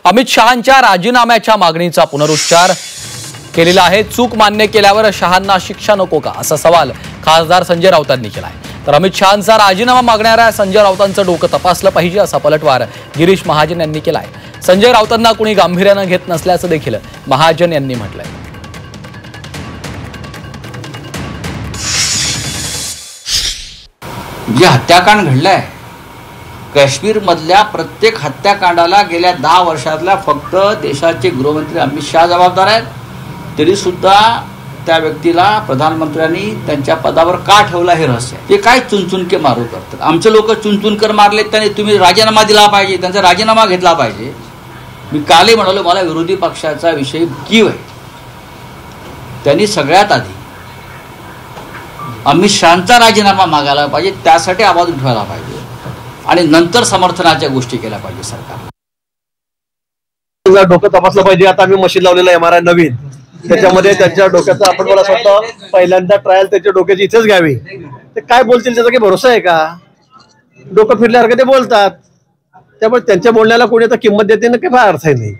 अमित शहांच्या राजीनाम्याच्या मागणीचा पुनरुच्चार केलेला आहे। चूक मान्य केल्यावर शहांना शिक्षा नको का असा सवाल खासदार संजय राऊतांनी केला आहे। तर अमित शहांचा राजीनामा मागणाऱ्या संजय राऊतांचं डोकं तपासलं पाहिजे असा पलटवार गिरीश महाजन यांनी केला आहे। संजय राऊतांना कुणी गांभीर्याने घेत नसल्याचं देखील महाजन यांनी म्हटलंय। जे हत्याकांड घडलंय काश्मीर मधल्या प्रत्येक हत्याकांडाला गेल्या 10 वर्षातल्या फक्त देशाचे गृहमंत्री अमित शहा जबाबदार आहेत। तरी सुद्धा त्या व्यक्तीला प्रधानमंत्र्यांनी त्यांच्या पदावर का ठेवला हे रहस्य आहे। ते काय चुनचुनके मारू करतात। आमचे लोक चुनचुनकर मारले त्याने तुम्ही राजीनामा दिला पाहिजे, त्यांचा राजीनामा घेतला पाहिजे। मी कालही म्हणालो मला विरोधी पक्षाचा विषय कीव आहे। त्यांनी सगळ्यात आधी अमित शहांचा राजीनामा मागायला पाहिजे, त्यासाठी आवाज उठवायला पाहिजे आणि नंतर समर्थनाच्या गोष्टी केल्या पाहिजे। सरकार डोकं तपासलं पाहिजे। आता आम्ही मशीन लावलेलं MRI नवीन, त्याच्यामध्ये त्यांच्या डोक्याचा आपण मला स्वतः पहिल्यांदा ट्रायल त्याच्या डोक्याची इथेच घ्यावी। ते काय बोलतील त्याचा काही भरोसा आहे का? डोकं फिरल्यासारखं ते बोलतात, त्यामुळे त्यांच्या बोलण्याला कोणी आता किंमत देते ना काही फार अर्थ नाही।